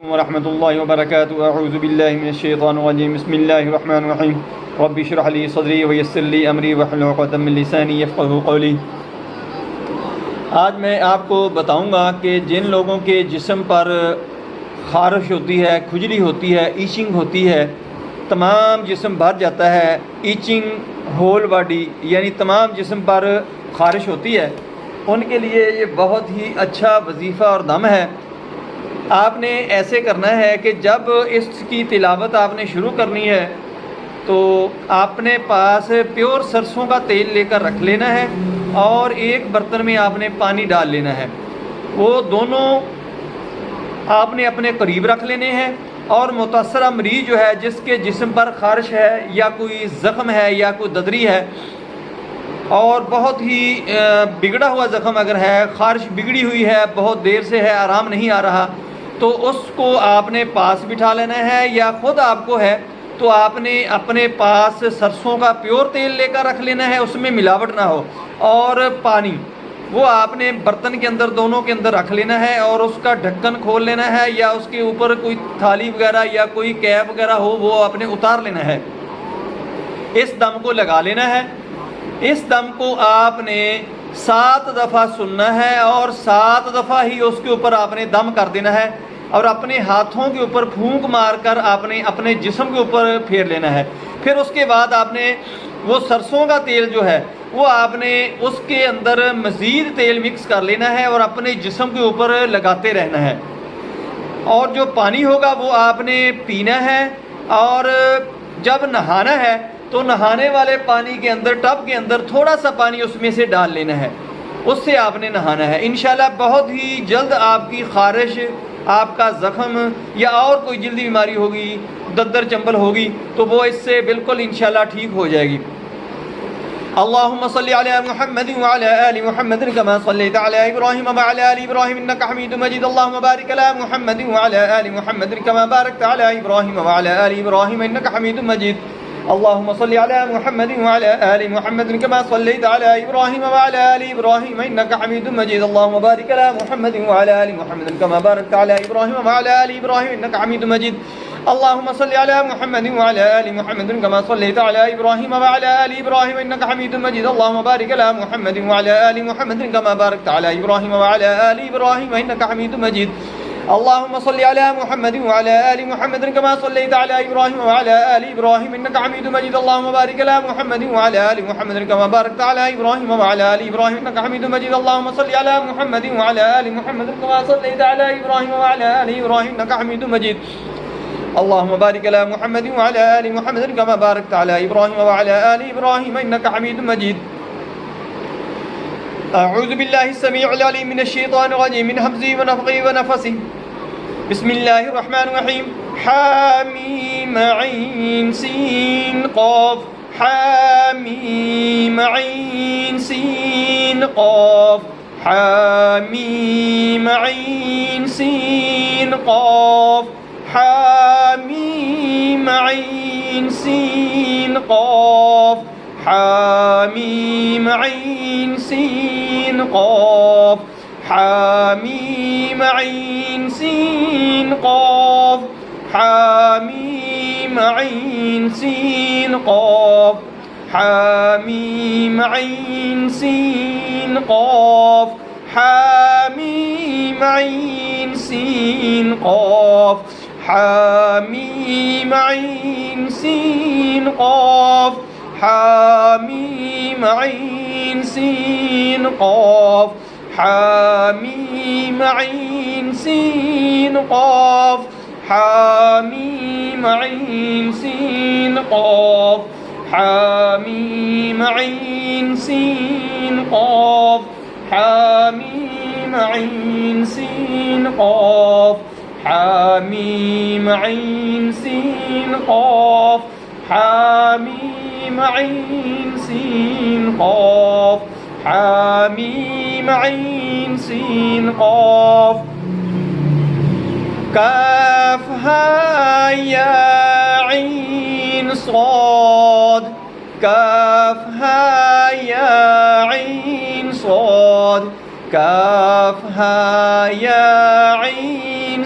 ورحمۃ اللہ وبرکاتہ اعوذ باللہ من الشیطان الرجیم بسم اللہ الرحمن الرحیم رب اشرح لی صدری ویسر لی امری واحلل عقدۃ من لسانی یفقہوا قولی۔ آج میں آپ کو بتاؤں گا کہ جن لوگوں کے جسم پر خارش ہوتی ہے، کھجلی ہوتی ہے، ایچنگ ہوتی ہے، تمام جسم بھر جاتا ہے، ایچنگ ہول باڈی یعنی تمام جسم پر خارش ہوتی ہے، ان کے لیے یہ بہت ہی اچھا وظیفہ اور دم ہے۔ آپ نے ایسے کرنا ہے کہ جب اس کی تلاوت آپ نے شروع کرنی ہے تو اپنے پاس پیور سرسوں کا تیل لے کر رکھ لینا ہے اور ایک برتن میں آپ نے پانی ڈال لینا ہے، وہ دونوں آپ نے اپنے قریب رکھ لینے ہیں، اور متاثرہ مریض جو ہے جس کے جسم پر خارش ہے یا کوئی زخم ہے یا کوئی ددری ہے اور بہت ہی بگڑا ہوا زخم اگر ہے، خارش بگڑی ہوئی ہے، بہت دیر سے ہے، آرام نہیں آ رہا، تو اس کو آپ نے پاس بٹھا لینا ہے، یا خود آپ کو ہے تو آپ نے اپنے پاس سرسوں کا پیور تیل لے کر رکھ لینا ہے، اس میں ملاوٹ نہ ہو، اور پانی وہ آپ نے برتن کے اندر دونوں کے اندر رکھ لینا ہے اور اس کا ڈھکن کھول لینا ہے، یا اس کے اوپر کوئی تھالی وغیرہ یا کوئی کیپ وغیرہ ہو وہ آپ نے اتار لینا ہے۔ اس دم کو لگا لینا ہے۔ اس دم کو آپ نے 7 دفعہ سننا ہے اور 7 دفعہ ہی اس کے اوپر آپ نے دم کر دینا ہے، اور اپنے ہاتھوں کے اوپر پھونک مار کر آپ نے اپنے جسم کے اوپر پھیر لینا ہے۔ پھر اس کے بعد آپ نے وہ سرسوں کا تیل جو ہے وہ آپ نے اس کے اندر مزید تیل مکس کر لینا ہے اور اپنے جسم کے اوپر لگاتے رہنا ہے، اور جو پانی ہوگا وہ آپ نے پینا ہے، اور جب نہانا ہے تو نہانے والے پانی کے اندر ٹب کے اندر تھوڑا سا پانی اس میں سے ڈال لینا ہے، اس سے آپ نے نہانا ہے۔ انشاءاللہ بہت ہی جلد آپ کی خارش، آپ کا زخم یا اور کوئی جلدی بیماری ہوگی، ددر چنبل ہوگی، تو وہ اس سے بالکل انشاءاللہ ٹھیک ہو جائے گی۔ اللهم صل على محمد وعلى آل محمد كما صليت على إبراهيم وعلى آل إبراهيم إنك حميد مجيد اللهم بارك على محمد وعلى آل محمد كما باركت على إبراهيم وعلى آل إبراهيم إنك حميد مجيد اللهم صل على محمد وعلى آل محمد كما صليت على إبراهيم وعلى آل إبراهيم إنك حميد مجيد اللهم بارك على محمد وعلى آل محمد كما باركت على إبراهيم وعلى آل إبراهيم إنك حميد مجيد اللهم صل على محمد وعلى آل محمد كما صليت على إبراهيم وعلى آل إبراهيم إنك حميد مجيد اللهم بارك على محمد وعلى آل محمد كما باركت على إبراهيم وعلى آل إبراهيم إنك حميد مجيد اللهم صل على محمد وعلى آل محمد كما صليت على إبراهيم وعلى آل إبراهيم إنك حميد مجيد اللهم بارك على محمد وعلى آل محمد كما باركت على إبراهيم وعلى آل إبراهيم إنك حميد مجيد اللهم صل على محمد وعلى آل محمد كما صليت على إبراهيم وعلى آل إبراهيم إنك حميد مجيد اللهم بارك على محمد وعلى آل محمد كما باركت على إبراهيم وعلى آل إبراهيم إنك حميد مجيد أعوذ بالله السميع العليم من الشيطان الرجيم من همزه ونفخه ونفثه بسم الله الرحمن الرحيم حاميم عين سين قاف حاميم عين سين قاف حاميم عين سين قاف حاميم عين سين قاف حاميم عين سين قاف حاميم عين سين قاف حاميم عين سين قاف حاميم عين سين قاف حاميم عين سين قاف حاميم عين سين قاف حاميم عين سين قاف حاميم عين سين قاف حاميم عين سين قاف حاميم عين سين قاف حاميم عين سين قاف حاميم عين سين قاف حاميم عين سين قاف حاميم عين سين قاف كاف ها يا عين صاد كاف ها يا عين صاد كاف ها يا عين